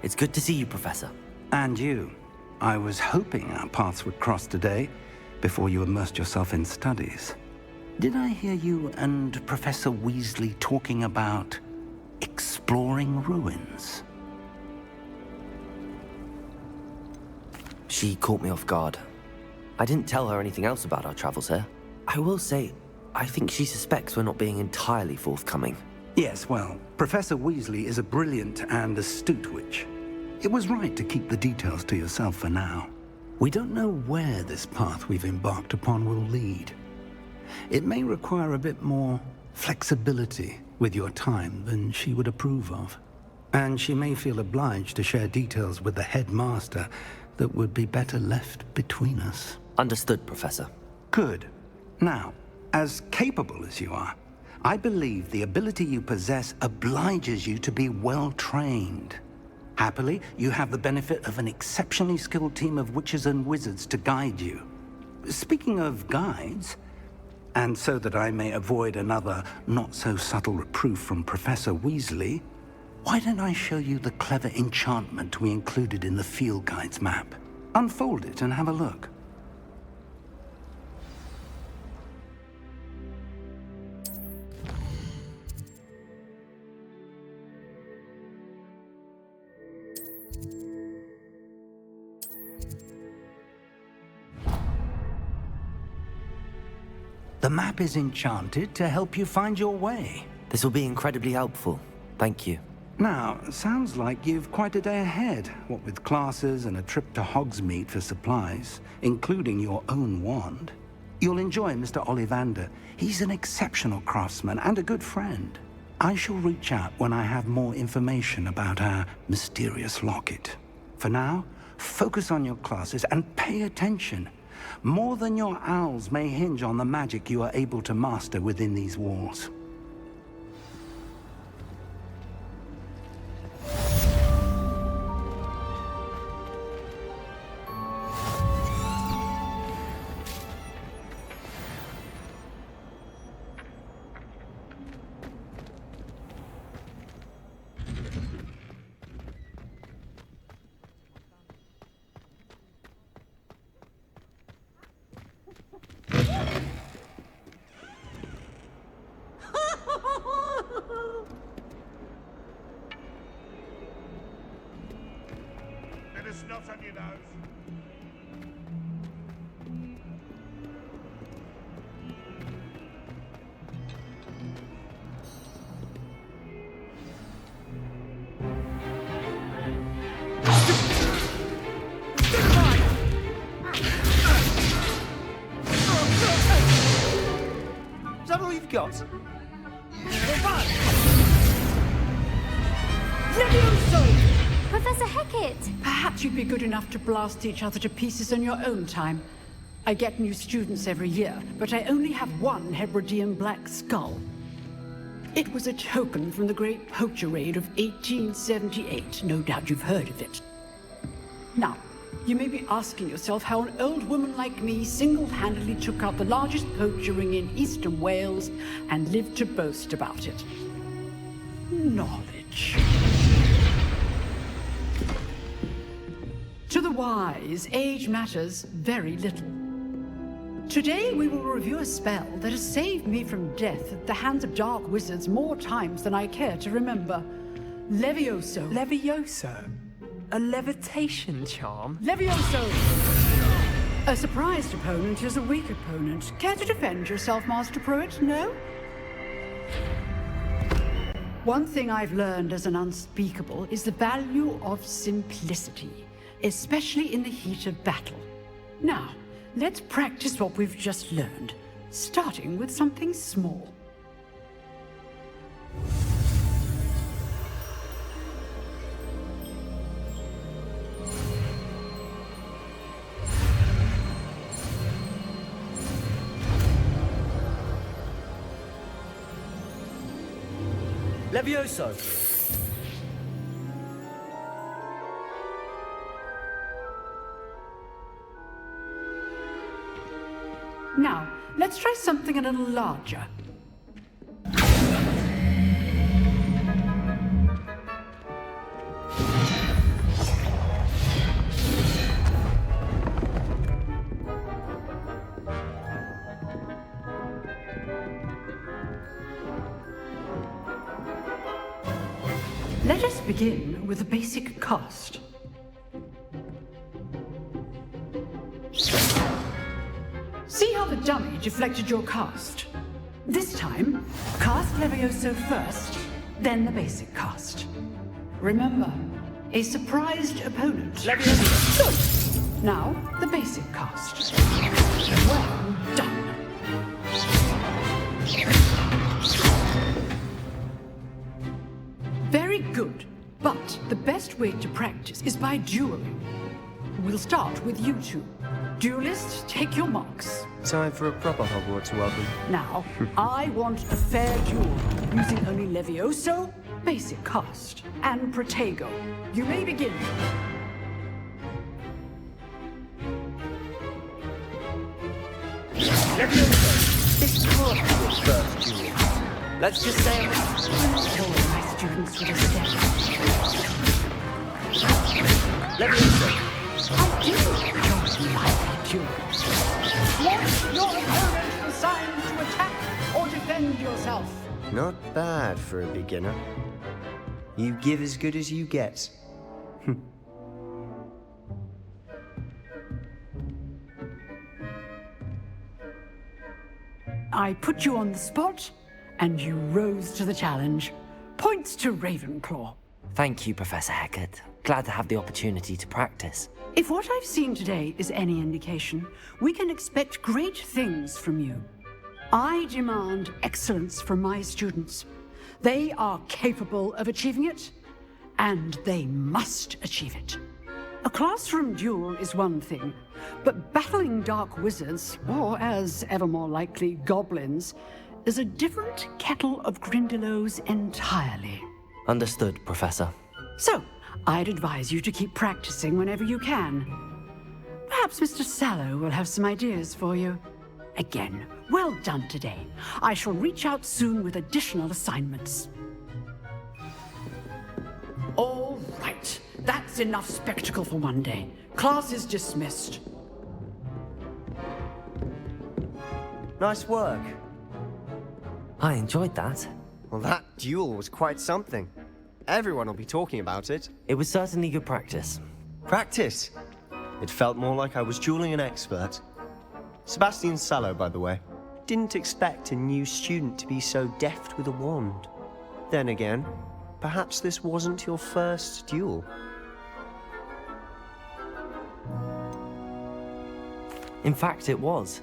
It's good to see you, Professor. And you. I was hoping our paths would cross today, before you immersed yourself in studies. Did I hear you and Professor Weasley talking about exploring ruins? She caught me off guard. I didn't tell her anything else about our travels here. I will say, I think she suspects we're not being entirely forthcoming. Yes, well, Professor Weasley is a brilliant and astute witch. It was right to keep the details to yourself for now. We don't know where this path we've embarked upon will lead. It may require a bit more flexibility with your time than she would approve of. And she may feel obliged to share details with the headmaster that would be better left between us. Understood, Professor. Good. Now, as capable as you are, I believe the ability you possess obliges you to be well trained. Happily, you have the benefit of an exceptionally skilled team of witches and wizards to guide you. Speaking of guides, and so that I may avoid another not-so-subtle reproof from Professor Weasley, why don't I show you the clever enchantment we included in the field guide's map? Unfold it and have a look. The map is enchanted to help you find your way. This will be incredibly helpful. Thank you. Now, sounds like you've quite a day ahead, what with classes and a trip to Hogsmeade for supplies, including your own wand. You'll enjoy Mr. Ollivander. He's an exceptional craftsman and a good friend. I shall reach out when I have more information about our mysterious locket. For now, focus on your classes and pay attention. More than your owls may hinge on the magic you are able to master within these walls. Snot on your nose. Is that all you've got? Professor Hecat! Perhaps you'd be good enough to blast each other to pieces on your own time. I get new students every year, but I only have one Hebridean black skull. It was a token from the Great Poacher Raid of 1878. No doubt you've heard of it. Now, you may be asking yourself how an old woman like me single-handedly took out the largest poacher ring in eastern Wales and lived to boast about it. Knowledge. To the wise, age matters very little. Today we will review a spell that has saved me from death at the hands of dark wizards more times than I care to remember. Levioso. Levioso? A levitation charm? Levioso! A surprised opponent is a weak opponent. Care to defend yourself, Master Pruitt? No? One thing I've learned as an unspeakable is the value of simplicity, especially in the heat of battle. Now, let's practice what we've just learned, starting with something small. Levioso! Now, let's try something a little larger. Let us begin with the basic cast. See how the dummy deflected your cast? This time, cast Levioso first, then the basic cast. Remember, a surprised opponent. Levioso. Good. Now, the basic cast. Well done. Very good, but the best way to practice is by dueling. We'll start with you two. Duelists, take your marks. Time for a proper Hogwarts welcome. Now, I want a fair duel, using only Levioso, basic cast, and Protego. You may begin. This can't be your first duel. Let's just say I told my students with a step. Levioso. I do enjoy my duels. Want your opponent assigned to attack or defend yourself? Not bad for a beginner. You give as good as you get. I put you on the spot, and you rose to the challenge. Points to Ravenclaw. Thank you, Professor Hecat. Glad to have the opportunity to practice. If what I've seen today is any indication, we can expect great things from you. I demand excellence from my students. They are capable of achieving it, and they must achieve it. A classroom duel is one thing, but battling dark wizards, or as ever more likely, goblins, is a different kettle of Grindylows entirely. Understood, Professor. So, I'd advise you to keep practicing whenever you can. Perhaps Mr. Sallow will have some ideas for you. Again, well done today. I shall reach out soon with additional assignments. All right. That's enough spectacle for one day. Class is dismissed. Nice work. I enjoyed that. Well, that duel was quite something. Everyone will be talking about it. It was certainly good practice. Practice. It felt more like I was dueling an expert. Sebastian Sallow, by the way. Didn't expect a new student to be so deft with a wand. Then again, perhaps this wasn't your first duel. In fact, it was.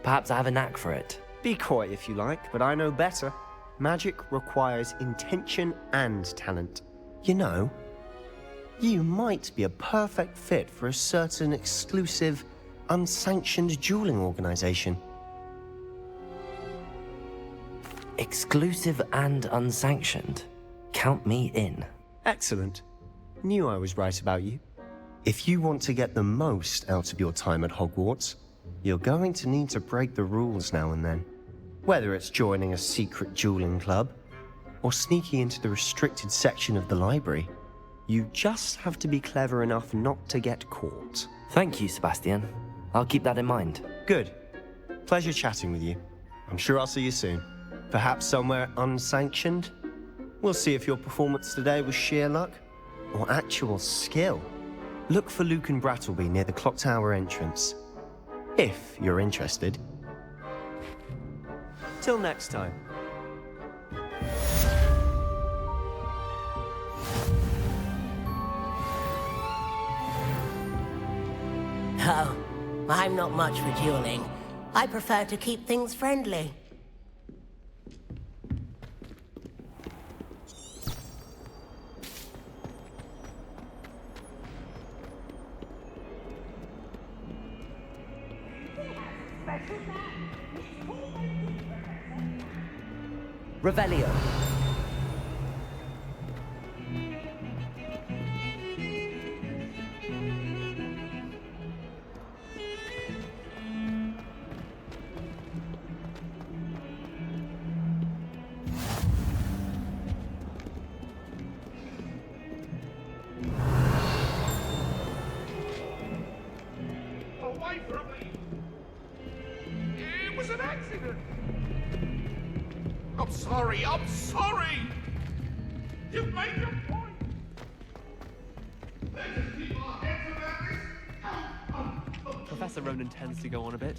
Perhaps I have a knack for it. Be coy if you like, but I know better. Magic requires intention and talent. You know, you might be a perfect fit for a certain exclusive, unsanctioned dueling organization. Exclusive and unsanctioned. Count me in. Excellent. Knew I was right about you. If you want to get the most out of your time at Hogwarts, you're going to need to break the rules now and then. Whether it's joining a secret dueling club, or sneaking into the restricted section of the library, you just have to be clever enough not to get caught. Thank you, Sebastian. I'll keep that in mind. Good. Pleasure chatting with you. I'm sure I'll see you soon. Perhaps somewhere unsanctioned? We'll see if your performance today was sheer luck, or actual skill. Look for Luke and Brattleby near the clock tower entrance. If you're interested. Till next time. Oh, I'm not much for dueling. I prefer to keep things friendly. Revelio. Away from me! It was an accident! I'm sorry! You've made them Professor Ronan tends to go on a bit.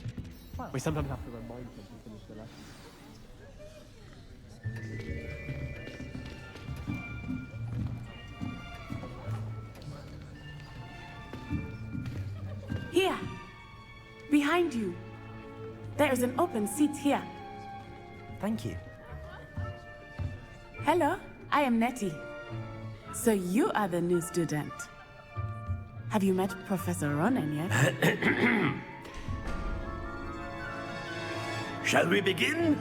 We sometimes have to remind him to finish the lesson. Here, behind you. There is an open seat here. Thank you. Hello, I am Nettie. So you are the new student. Have you met Professor Ronan yet? Shall we begin?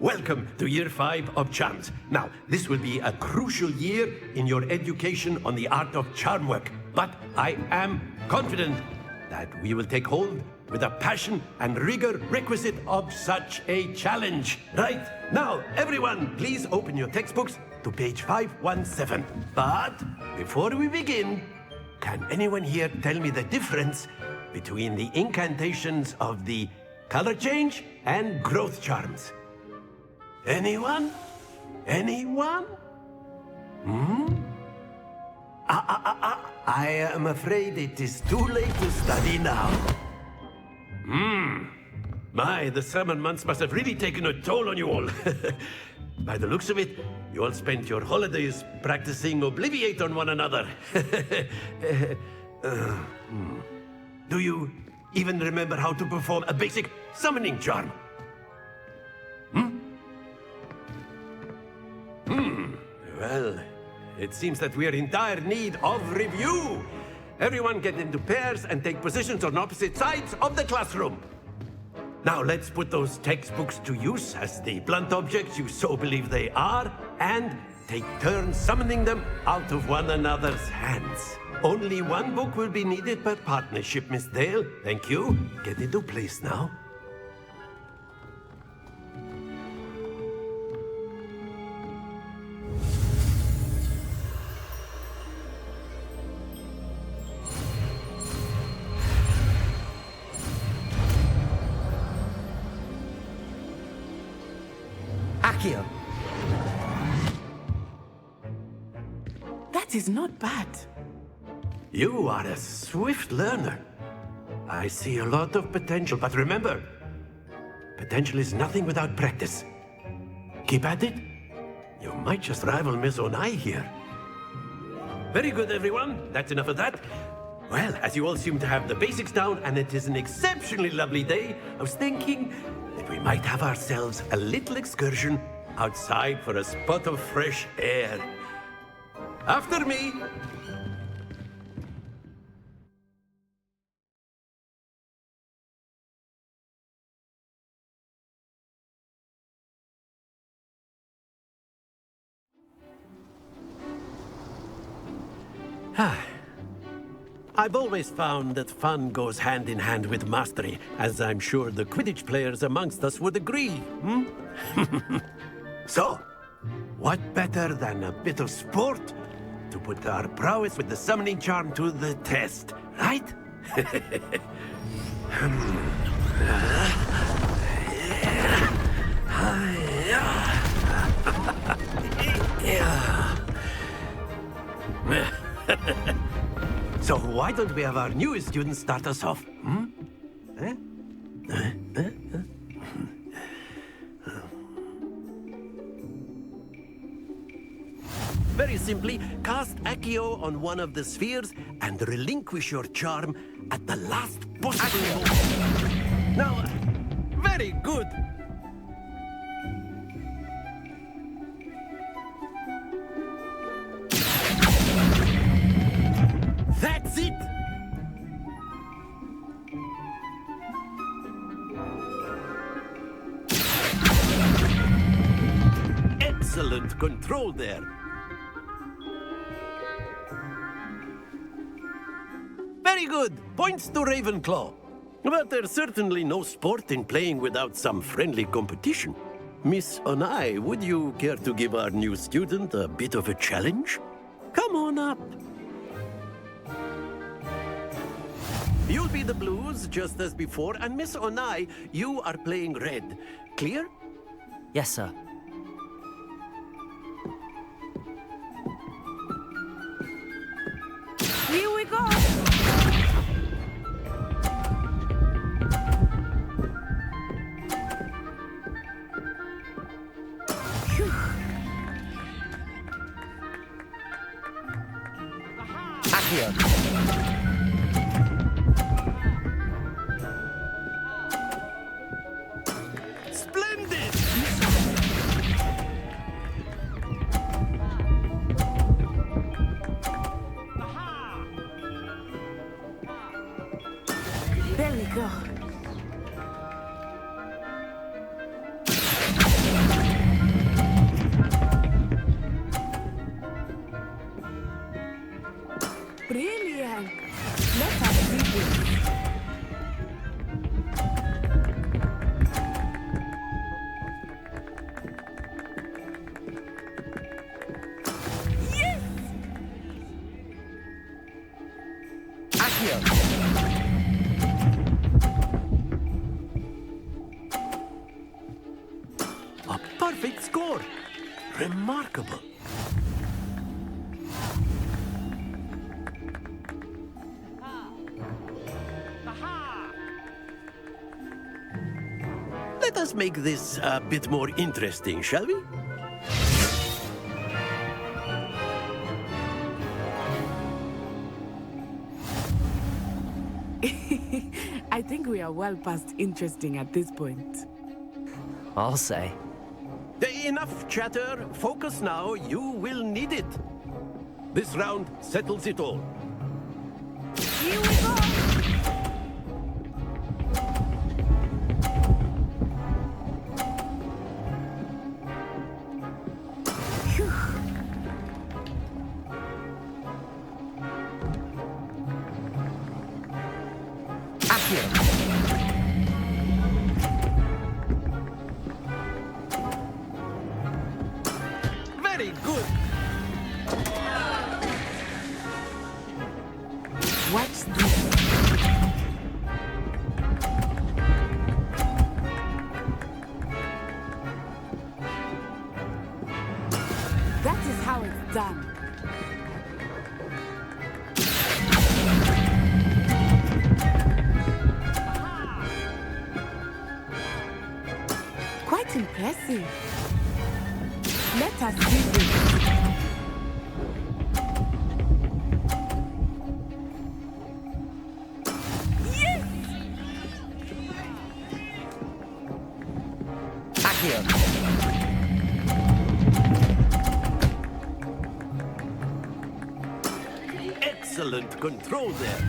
Welcome to Year 5 of Charms. Now, this will be a crucial year in your education on the art of charm work. But I am confident that we will take hold with the passion and rigor requisite of such a challenge. Right, now, everyone, please open your textbooks to page 517. But before we begin, can anyone here tell me the difference between the incantations of the color change and growth charms? Anyone? Anyone? I am afraid it is too late to study now. My, the summer months must have really taken a toll on you all. By the looks of it, you all spent your holidays practicing Obliviate on one another. Do you even remember how to perform a basic summoning charm? Well, it seems that we are in dire need of review. Everyone get into pairs and take positions on opposite sides of the classroom. Now let's put those textbooks to use as the blunt objects you so believe they are, and take turns summoning them out of one another's hands. Only one book will be needed per partnership, Miss Dale. Thank you. Get into place now. Accio! That is not bad. You are a swift learner. I see a lot of potential, but remember, potential is nothing without practice. Keep at it. You might just rival Miss Onai here. Very good, everyone. That's enough of that. Well, as you all seem to have the basics down, and it is an exceptionally lovely day, I was thinking that we might have ourselves a little excursion outside for a spot of fresh air. After me. I've always found that fun goes hand in hand with mastery, as I'm sure the Quidditch players amongst us would agree, So, what better than a bit of sport to put our prowess with the summoning charm to the test, right? So why don't we have our newest student start us off? Very simply, cast Accio on one of the spheres and relinquish your charm at the last possible moment. Now, very good. That's it! Excellent control there. Very good. Points to Ravenclaw. But there's certainly no sport in playing without some friendly competition. Miss Onai, would you care to give our new student a bit of a challenge? Come on up. You'll be the blues, just as before, and Miss Onai, you are playing red. Clear? Yes, sir. Here we go. Accio. Splendid! There we go. Brilliant. Let us do this. Yes! Accio. A perfect score! Remarkable! Let us make this a bit more interesting, shall we? I think we are well past interesting at this point. I'll say. Enough chatter. Focus now. You will need it. This round settles it all. Here we go! Phew. Accio. Very good. Watch this. That is how it's done. Quite impressive. Let us do this. Yes! Accio. Excellent control there.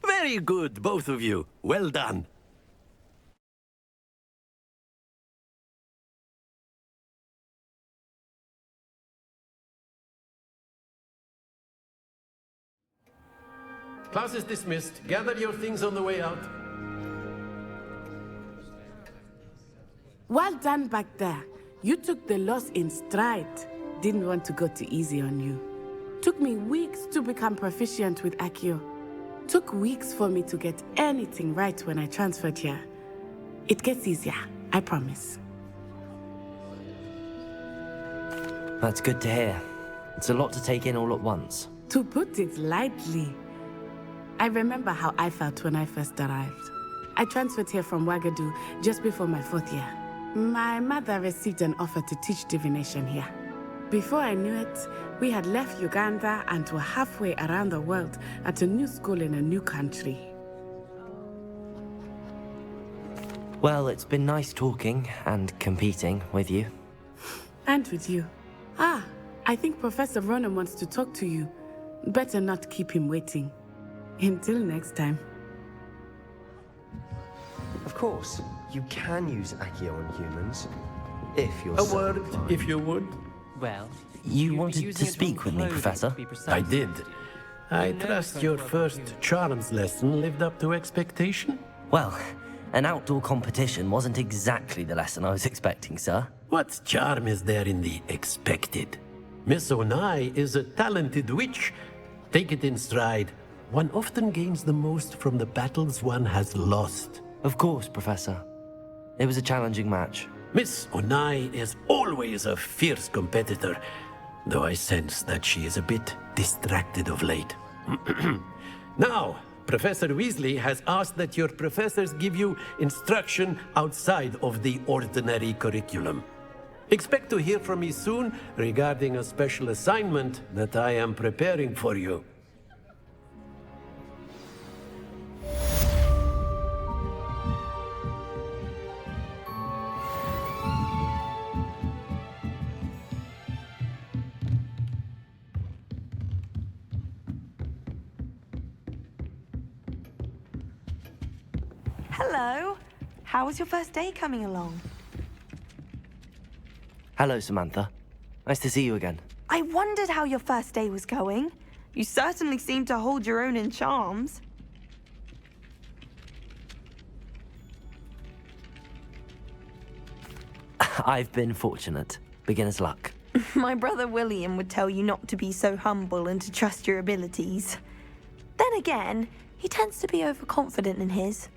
Very good, both of you. Well done. Class is dismissed. Gather your things on the way out. Well done back there. You took the loss in stride. Didn't want to go too easy on you. Took me weeks to become proficient with Accio. Took weeks for me to get anything right when I transferred here. It gets easier, I promise. That's good to hear. It's a lot to take in all at once. To put it lightly, I remember how I felt when I first arrived. I transferred here from Ouagadougou just before my 4th year. My mother received an offer to teach divination here. Before I knew it, we had left Uganda and were halfway around the world at a new school in a new country. Well, it's been nice talking and competing with you. And with you. Ah, I think Professor Ronan wants to talk to you. Better not keep him waiting. Until next time. Of course, you can use Accio on humans, if you're A so word, inclined. if you would. Well, You wanted to speak with me, Professor? I did. I trust your first charms lesson lived up to expectation? Well, an outdoor competition wasn't exactly the lesson I was expecting, sir. What charm is there in the expected? Miss Onai is a talented witch. Take it in stride. One often gains the most from the battles one has lost. Of course, Professor. It was a challenging match. Miss Onai is always a fierce competitor, though I sense that she is a bit distracted of late. Now, Professor Weasley has asked that your professors give you instruction outside of the ordinary curriculum. Expect to hear from me soon regarding a special assignment that I am preparing for you. Hello. How was your first day coming along? Hello, Samantha. Nice to see you again. I wondered how your first day was going. You certainly seem to hold your own in charms. I've been fortunate. Beginner's luck. My brother William would tell you not to be so humble and to trust your abilities. Then again, he tends to be overconfident in his.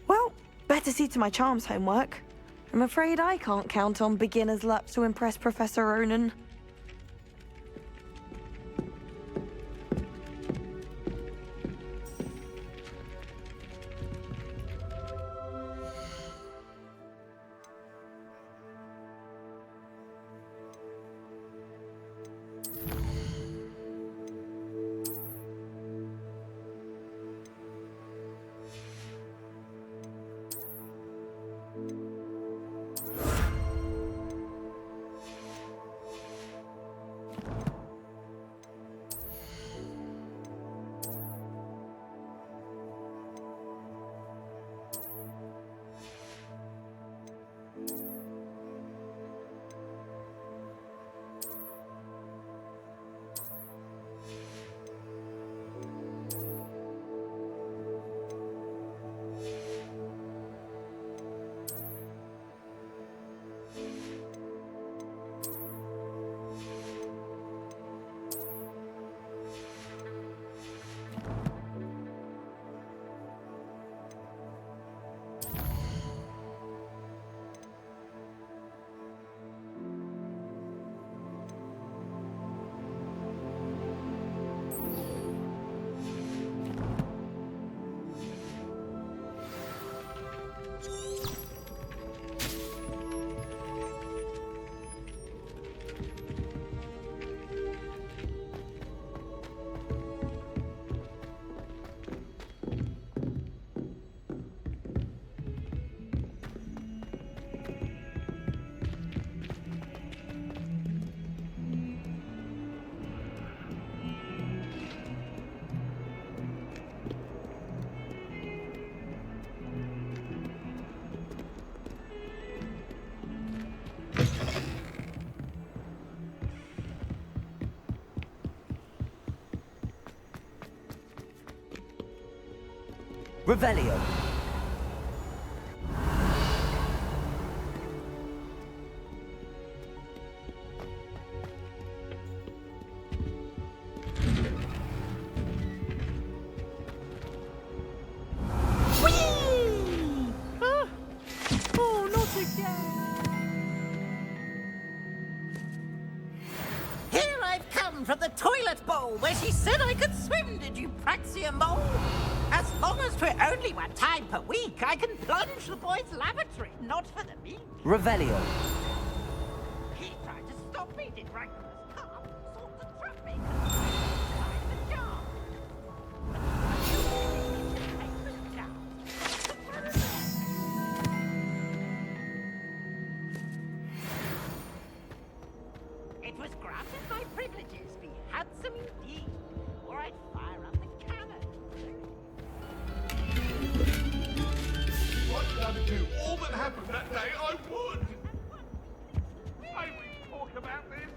Well, better see to my charms homework. I'm afraid I can't count on beginner's luck to impress Professor Ronan. Revelio. Oh, not again! Here I've come from the toilet bowl where she said I could swim, did you praxia mole? As long as for only 1 time per week, I can plunge the boys' lavatory, not for the meat. Revelio. He tried to stop me, did Rancorous Carp, sought to trap me, behind the jar. It was granted my privileges be handsome indeed, or I'd fire up the cannon. I'd rather do all that happened that day, I would! Why we talk about this?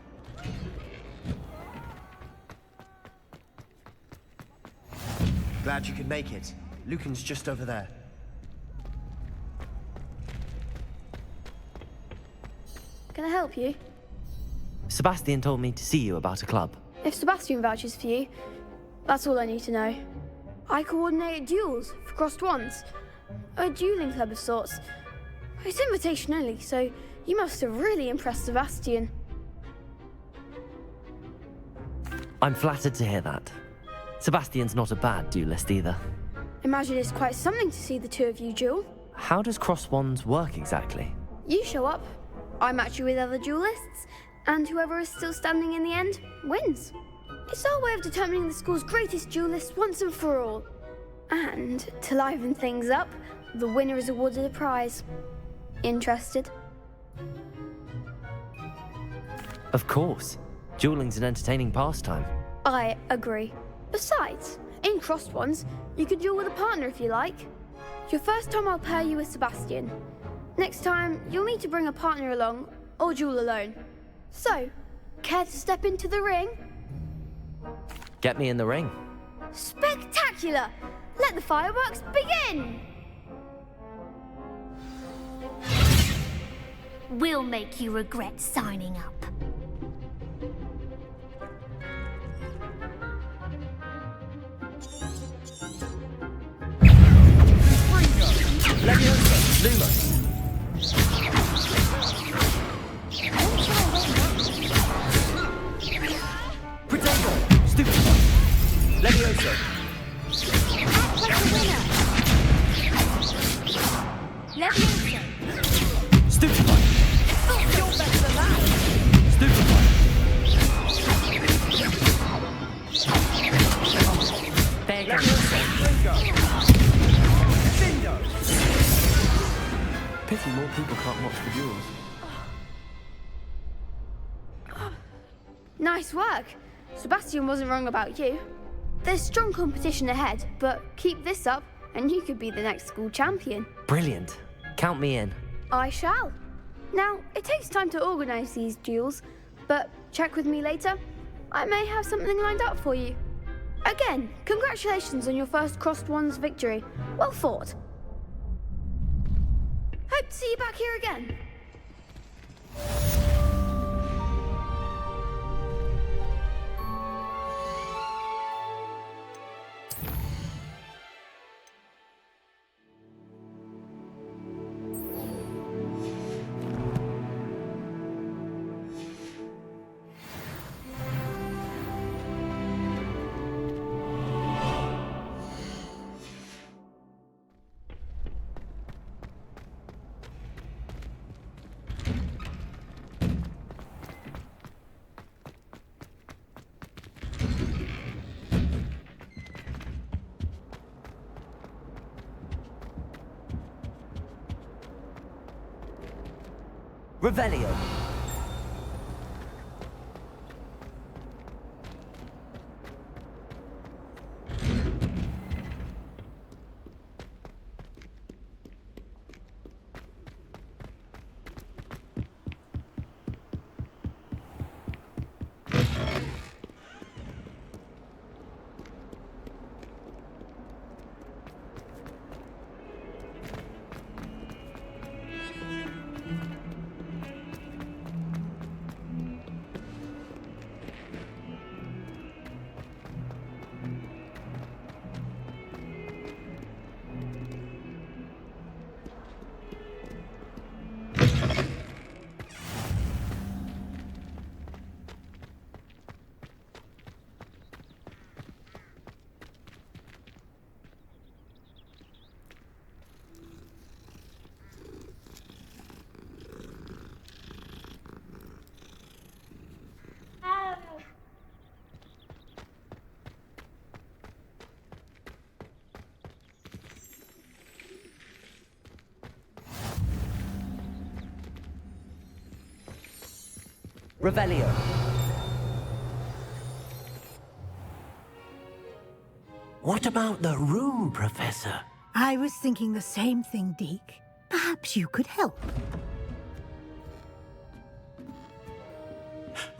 Glad you could make it. Lucan's just over there. Can I help you? Sebastian told me to see you about a club. If Sebastian vouches for you, that's all I need to know. I coordinate duels for crossed wands. A dueling club of sorts. It's invitation only, so you must have really impressed Sebastian. I'm flattered to hear that. Sebastian's not a bad duelist either. Imagine it's quite something to see the two of you duel. How does cross wands work exactly? You show up, I match you with other duelists, and whoever is still standing in the end wins. It's our way of determining the school's greatest duelist once and for all. And to liven things up, the winner is awarded a prize. Interested? Of course. Dueling's an entertaining pastime. I agree. Besides, in crossed ones, you could duel with a partner if you like. Your first time I'll pair you with Sebastian. Next time, you'll need to bring a partner along, or duel alone. So, care to step into the ring? Get me in the ring. Spectacular! Let the fireworks begin! We'll make you regret signing up. Leviosa! Lumos! Protego! Stupefy! Leviosa! Act like a winner! Leviosa! Stupefy! You're better than that! Stupefy! There you go. Pity more people can't watch the duels. Nice work. Sebastian wasn't wrong about you. There's strong competition ahead, but keep this up and you could be the next school champion. Brilliant. Count me in. I shall. Now, it takes time to organise these duels, but check with me later. I may have something lined up for you. Again, congratulations on your first Crossed Wands victory. Well fought. Hope to see you back here again. Revelio. Revelio. What about the room, Professor? I was thinking the same thing, Deke. Perhaps you could help.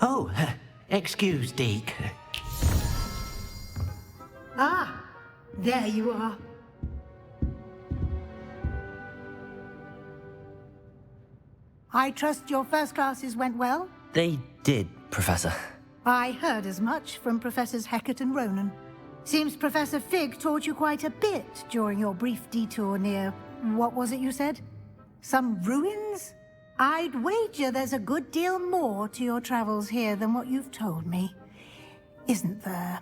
Oh, excuse, Deke. Ah, there you are. I trust your first classes went well? They did, Professor. I heard as much from Professors Hecat and Ronan. Seems Professor Fig taught you quite a bit during your brief detour near... what was it you said? Some ruins? I'd wager there's a good deal more to your travels here than what you've told me. Isn't there?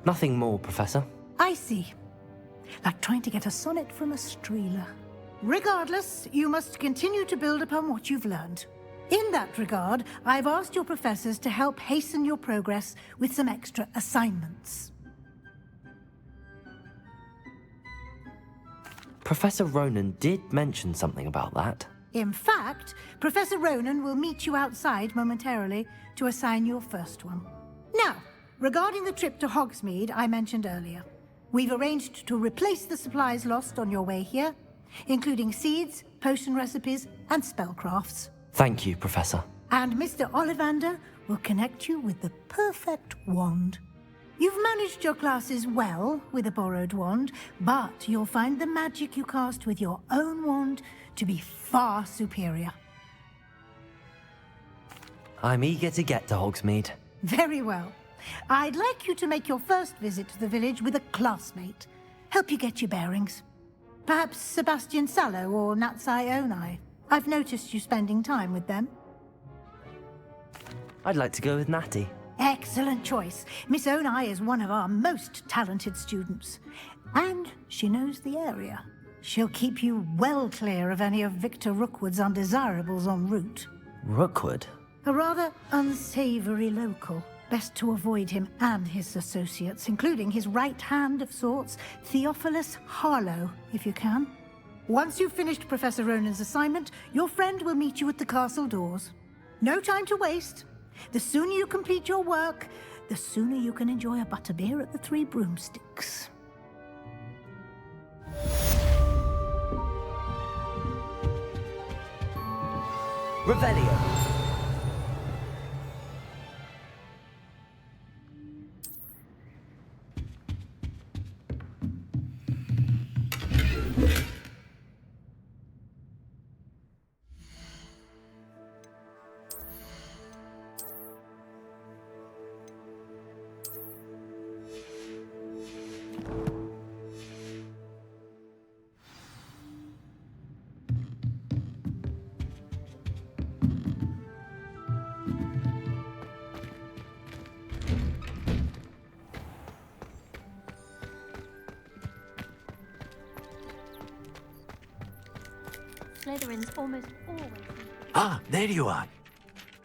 Nothing more, Professor. I see. Like trying to get a sonnet from a streeler. Regardless, you must continue to build upon what you've learned. In that regard, I've asked your professors to help hasten your progress with some extra assignments. Professor Ronan did mention something about that. In fact, Professor Ronan will meet you outside momentarily to assign your first one. Now, regarding the trip to Hogsmeade I mentioned earlier, we've arranged to replace the supplies lost on your way here, including seeds, potion recipes, and spellcrafts. Thank you, Professor. And Mr. Ollivander will connect you with the perfect wand. You've managed your classes well with a borrowed wand, but you'll find the magic you cast with your own wand to be far superior. I'm eager to get to Hogsmeade. Very well. I'd like you to make your first visit to the village with a classmate. Help you get your bearings. Perhaps Sebastian Sallow or Natsai Onai. I've noticed you spending time with them. I'd like to go with Natty. Excellent choice. Miss Onai is one of our most talented students. And she knows the area. She'll keep you well clear of any of Victor Rookwood's undesirables en route. Rookwood? A rather unsavory local. Best to avoid him and his associates, including his right hand of sorts, Theophilus Harlow, if you can. Once you've finished Professor Ronan's assignment, your friend will meet you at the castle doors. No time to waste. The sooner you complete your work, the sooner you can enjoy a butterbeer at the Three Broomsticks. Revelio. Slytherin's almost always... Ah, there you are.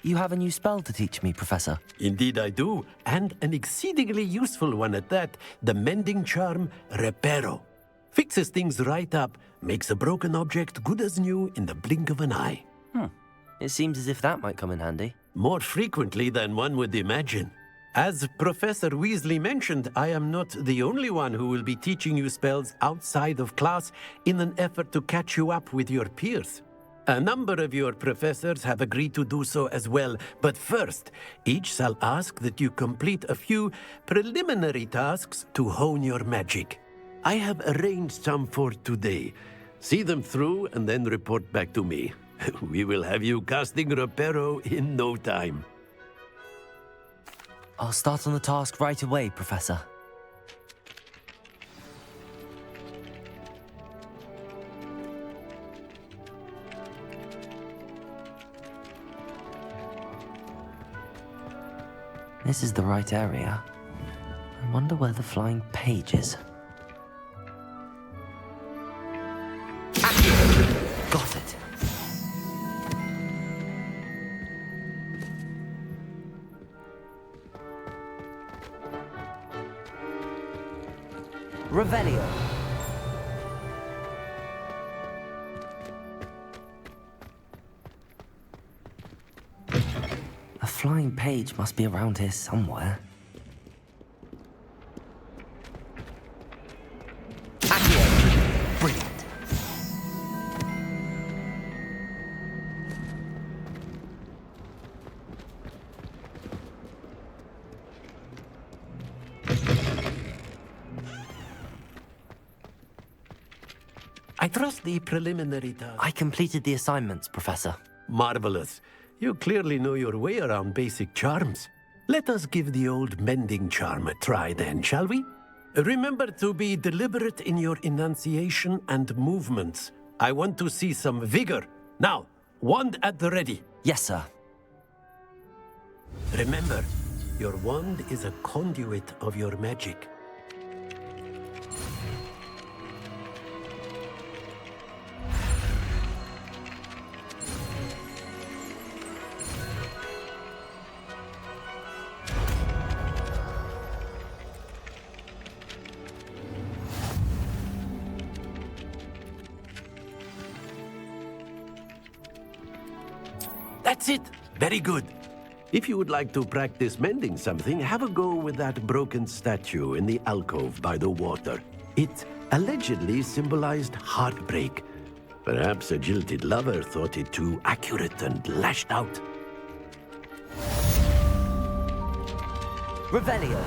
You have a new spell to teach me, Professor. Indeed I do, and an exceedingly useful one at that. The mending charm, Reparo. Fixes things right up, makes a broken object good as new in the blink of an eye. It seems as if that might come in handy. More frequently than one would imagine. As Professor Weasley mentioned, I am not the only one who will be teaching you spells outside of class in an effort to catch you up with your peers. A number of your professors have agreed to do so as well, but first, each shall ask that you complete a few preliminary tasks to hone your magic. I have arranged some for today. See them through and then report back to me. We will have you casting Reparo in no time. I'll start on the task right away, Professor. This is the right area. I wonder where the flying page is. Got it. Revelio. A flying page must be around here somewhere. Accio. Brilliant. I trust the preliminary task. I completed the assignments, Professor. Marvelous. You clearly know your way around basic charms. Let us give the old mending charm a try then, shall we? Remember to be deliberate in your enunciation and movements. I want to see some vigor. Now, wand at the ready. Yes, sir. Remember, your wand is a conduit of your magic. That's it. Very good. If you would like to practice mending something, have a go with that broken statue in the alcove by the water. It allegedly symbolized heartbreak. Perhaps a jilted lover thought it too accurate and lashed out. Revelio.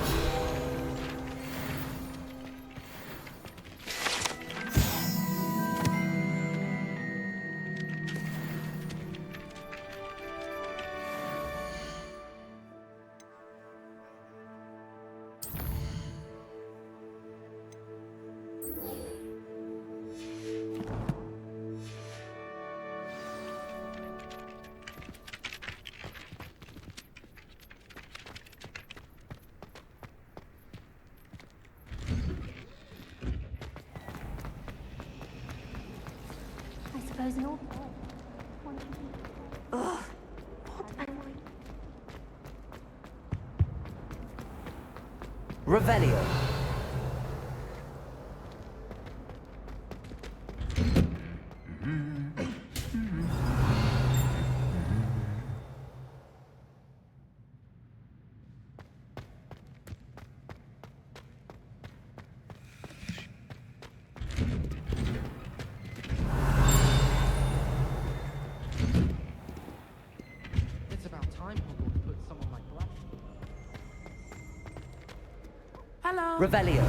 I suppose an old. Ugh. What am I? Revelio. It's about time Hogwarts put someone like Black. Hello. Revelio.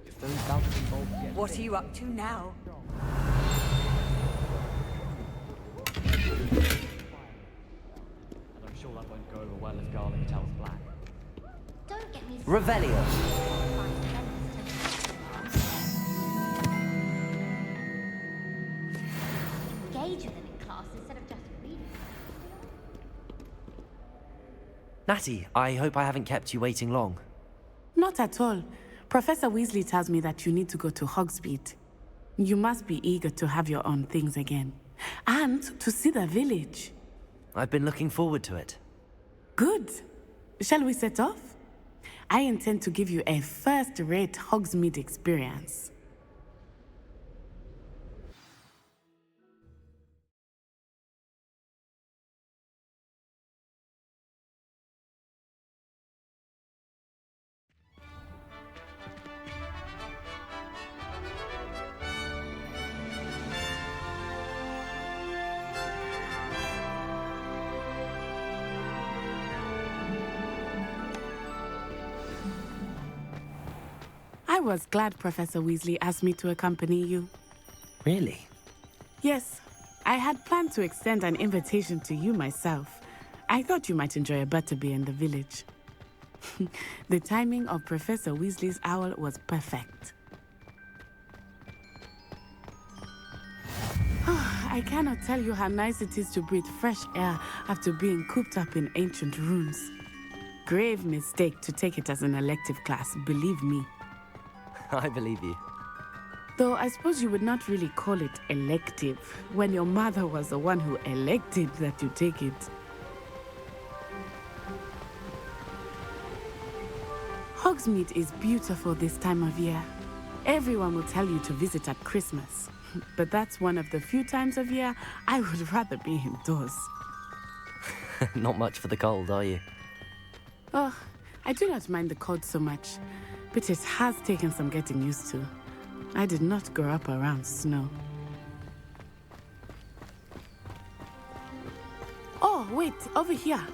If those bouncing bolts get What are you up to now? and I'm sure that won't go over well if Garlic tells Black. Don't get me Revelio. engage with them in class instead of just reading. Natty, I hope I haven't kept you waiting long. Not at all. Professor Weasley tells me that you need to go to Hogsmeade. You must be eager to have your own things again. And to see the village. I've been looking forward to it. Good. Shall we set off? I intend to give you a first-rate Hogsmeade experience. I was glad Professor Weasley asked me to accompany you. Really? Yes, I had planned to extend an invitation to you myself. I thought you might enjoy a butterbeer in the village. The timing of Professor Weasley's owl was perfect. I cannot tell you how nice it is to breathe fresh air after being cooped up in ancient rooms. Grave mistake to take it as an elective class, believe me. I believe you. Though I suppose you would not really call it elective when your mother was the one who elected that you take it. Hogsmeade is beautiful this time of year. Everyone will tell you to visit at Christmas. But that's one of the few times of year I would rather be indoors. Not much for the cold, are you? Oh, I do not mind the cold so much, but it has taken some getting used to. I did not grow up around snow. Oh, wait, over here.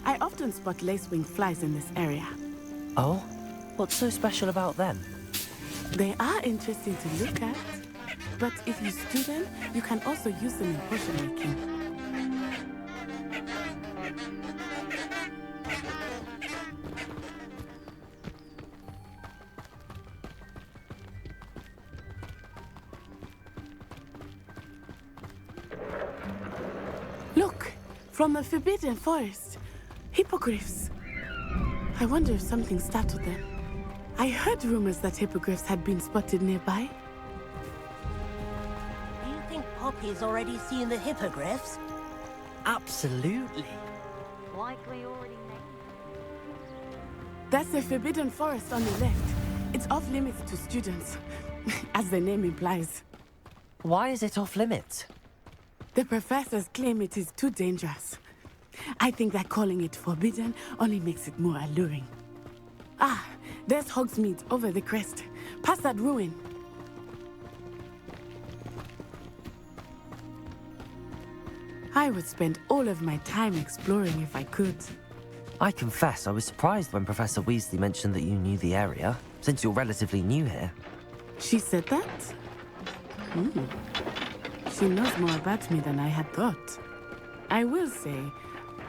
I often spot lacewing flies in this area. Oh? What's so special about them? They are interesting to look at, but if you stew them, you can also use them in potion making. Look, from the Forbidden Forest, hippogriffs. I wonder if something startled them. I heard rumors that hippogriffs had been spotted nearby. Poppy's already seen the hippogriffs? Absolutely. Like we already know. That's the Forbidden Forest on the left. It's off limits to students, as the name implies. Why is it off limits? The professors claim it is too dangerous. I think that calling it forbidden only makes it more alluring. Ah, there's Hogsmeade over the crest. Past that ruin. I would spend all of my time exploring if I could. I confess I was surprised when Professor Weasley mentioned that you knew the area, since you're relatively new here. She said that? She knows more about me than I had thought. I will say,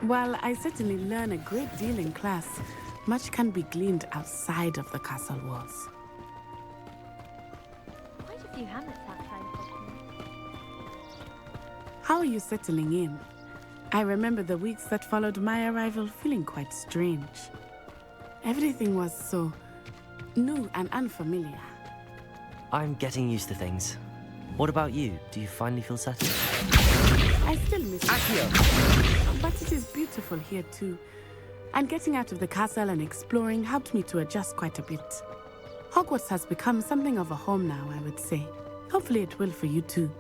while I certainly learn a great deal in class, much can be gleaned outside of the castle walls. Quite a few hamlets outside of Hogwarts. How are you settling in? I remember the weeks that followed my arrival feeling quite strange. Everything was so new and unfamiliar. I'm getting used to things. What about you? Do you finally feel settled? I still miss it. But it is beautiful here too. And getting out of the castle and exploring helped me to adjust quite a bit. Hogwarts has become something of a home now, I would say. Hopefully it will for you too.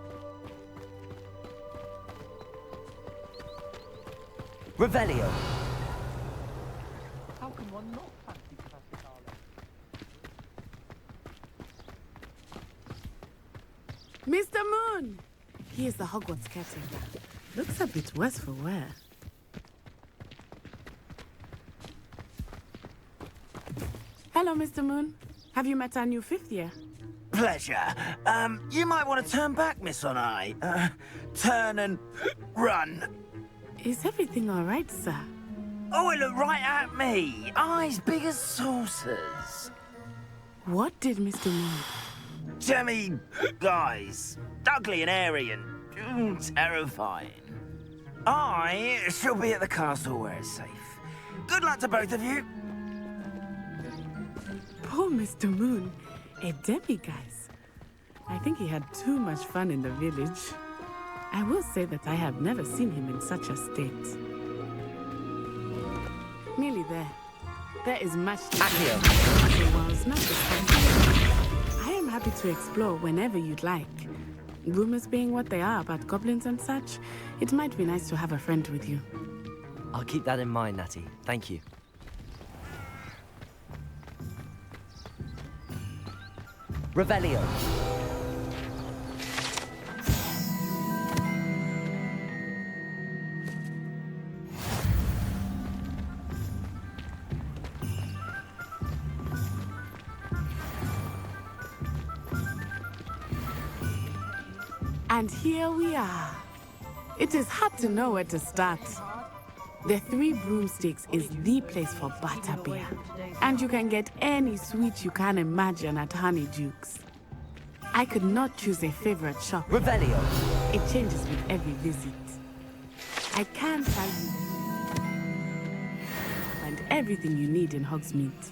Revelio. How can one not fancy Professor Darling? Mr. Moon! He is the Hogwarts caretaker. Looks a bit worse for wear. Hello, Mr. Moon. Have you met our new fifth year? Pleasure. You might want to turn back, Miss On-Eye. Turn and run. Is everything all right, sir? Oh, it looked right at me. Eyes big as saucers. What did Mr. Moon? Jemmy guys. Ugly and airy and terrifying. I shall be at the castle where it's safe. Good luck to both of you. Poor Mr. Moon. A demiguise. I think he had too much fun in the village. I will say that I have never seen him in such a state. Nearly there. There is much to do. Walls, not the I am happy to explore whenever you'd like. Rumors being what they are about goblins and such, it might be nice to have a friend with you. I'll keep that in mind, Natty. Thank you. Revelio. And here we are. It is hard to know where to start. The Three Broomsticks is the place for butterbeer. And you can get any sweet you can imagine at Honeydukes. I could not choose a favorite shop. Revelio. It changes with every visit. I can tell you. Find everything you need in Hogsmeade.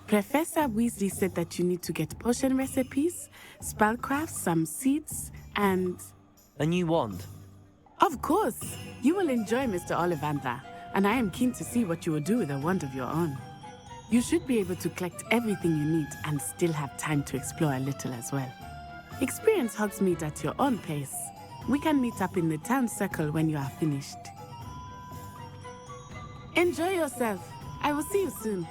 Professor Weasley said that you need to get potion recipes, spellcrafts, some seeds, and... A new wand? Of course! You will enjoy Mr. Ollivander, and I am keen to see what you will do with a wand of your own. You should be able to collect everything you need and still have time to explore a little as well. Experience Hogsmeade at your own pace. We can meet up in the town circle when you are finished. Enjoy yourself. I will see you soon.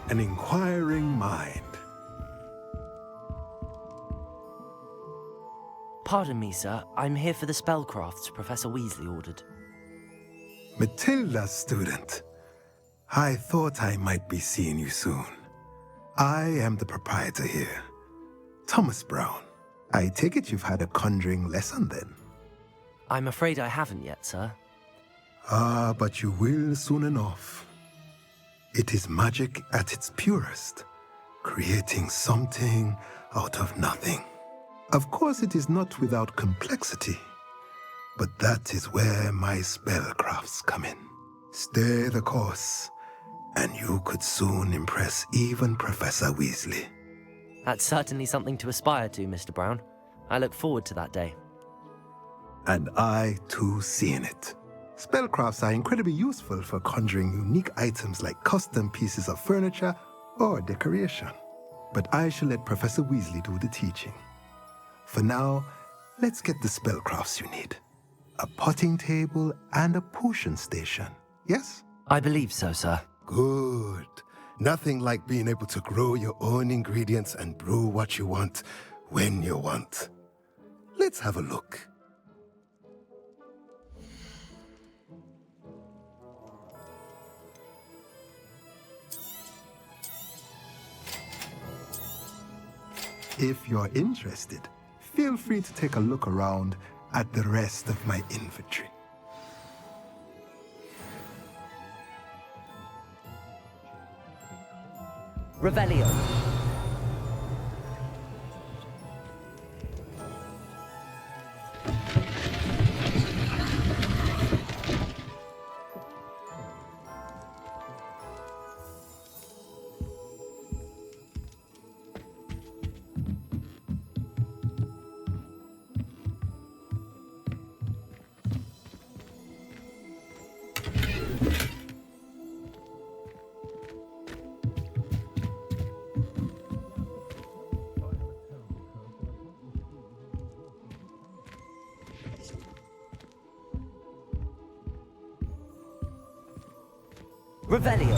An inquiring mind. Pardon me, sir. I'm here for the spellcrafts Professor Weasley ordered. Matilda, student. I thought I might be seeing you soon. I am the proprietor here, Thomas Brown. I take it you've had a conjuring lesson then? I'm afraid I haven't yet, sir. Ah, but you will soon enough. It is magic at its purest, creating something out of nothing. Of course, it is not without complexity, but that is where my spellcrafts come in. Stay the course, and you could soon impress even Professor Weasley. That's certainly something to aspire to, Mr. Brown. I look forward to that day. And I, too, see in it. Spellcrafts are incredibly useful for conjuring unique items like custom pieces of furniture or decoration. But I shall let Professor Weasley do the teaching. For now, let's get the spellcrafts you need. A potting table and a potion station, yes? I believe so, sir. Good. Nothing like being able to grow your own ingredients and brew what you want when you want. Let's have a look. If you're interested, feel free to take a look around at the rest of my inventory. Revelio. Revelio.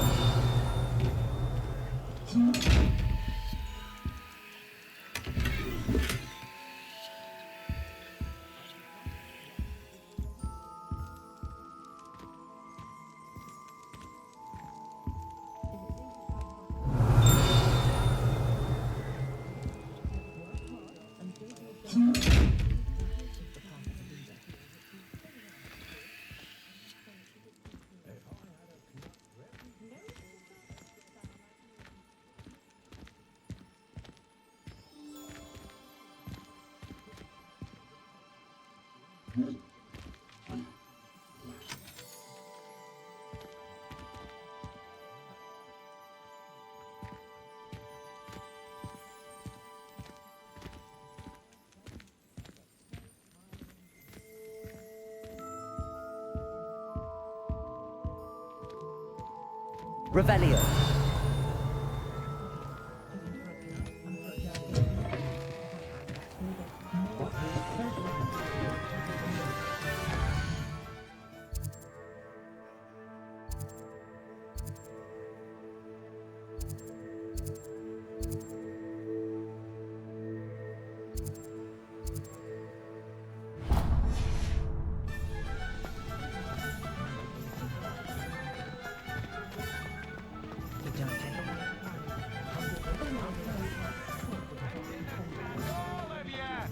Revelio.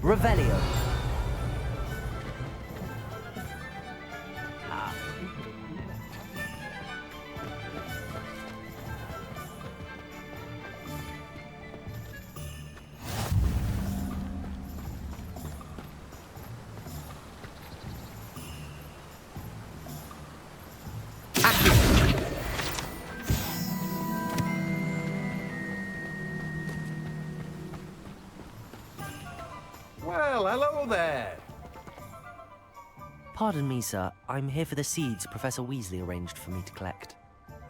Revelio. Well, hello there. Pardon me, sir. I'm here for the seeds Professor Weasley arranged for me to collect.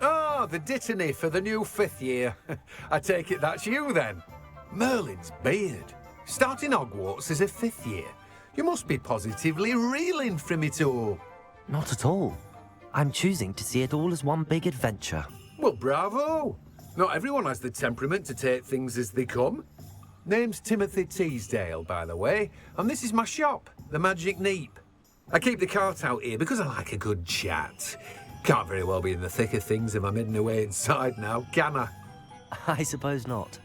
Oh, the dittany for the new 5th year. I take it that's you, then. Merlin's beard. Starting Hogwarts as a 5th year. You must be positively reeling from it all. Not at all. I'm choosing to see it all as one big adventure. Well, bravo. Not everyone has the temperament to take things as they come. Name's Timothy Teasdale, by the way, and this is my shop, the Magic Neep. I keep the cart out here because I like a good chat. Can't very well be in the thick of things if I'm hidden away inside now, can I? I suppose not.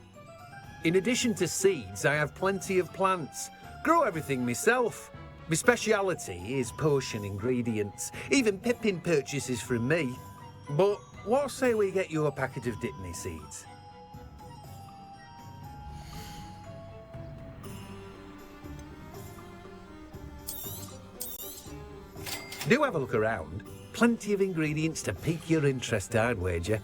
In addition to seeds, I have plenty of plants. Grow everything myself. My speciality is potion ingredients. Even Pippin purchases from me. But what say we get you a packet of Dipney seeds? Do have a look around. Plenty of ingredients to pique your interest, I'd wager.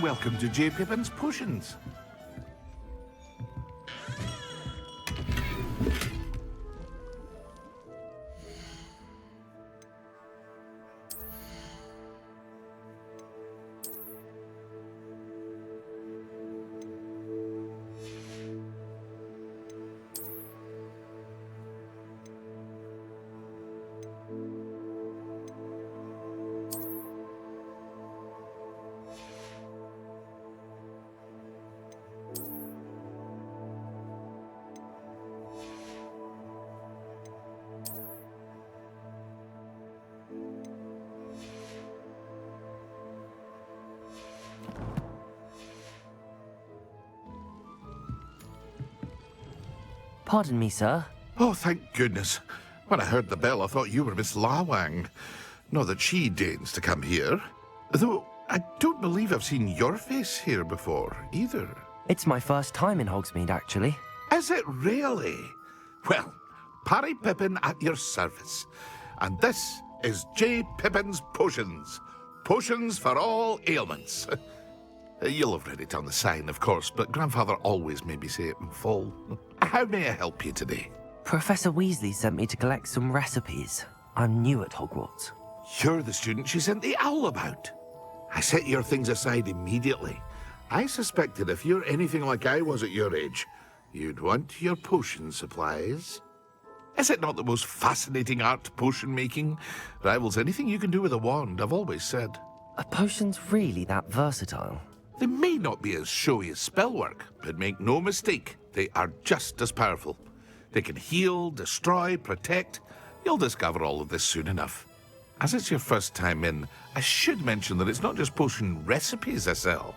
Welcome to J. Pippin's Potions. Pardon me, sir. Oh, thank goodness. When I heard the bell, I thought you were Miss Lawang. Not that she deigns to come here. Though I don't believe I've seen your face here before, either. It's my first time in Hogsmeade, actually. Is it really? Well, Parry Pippin at your service. And this is J. Pippin's Potions. Potions for all ailments. You'll have read it on the sign, of course, but Grandfather always made me say it in full. How may I help you today? Professor Weasley sent me to collect some recipes. I'm new at Hogwarts. You're the student she sent the owl about. I set your things aside immediately. I suspected if you're anything like I was at your age, you'd want your potion supplies. Is it not the most fascinating art, potion making? Rivals anything you can do with a wand, I've always said. Are potions really that versatile? They may not be as showy as spellwork, but make no mistake, they are just as powerful. They can heal, destroy, protect. You'll discover all of this soon enough. As it's your first time in, I should mention that it's not just potion recipes I sell.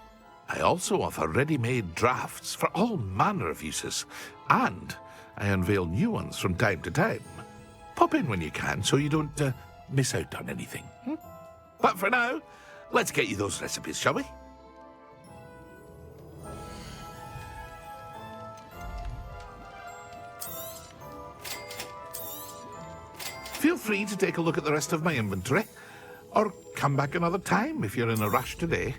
I also offer ready-made drafts for all manner of uses, and I unveil new ones from time to time. Pop in when you can so you don't miss out on anything. But for now, let's get you those recipes, shall we? Feel free to take a look at the rest of my inventory, or come back another time if you're in a rush today.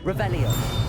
Revelio.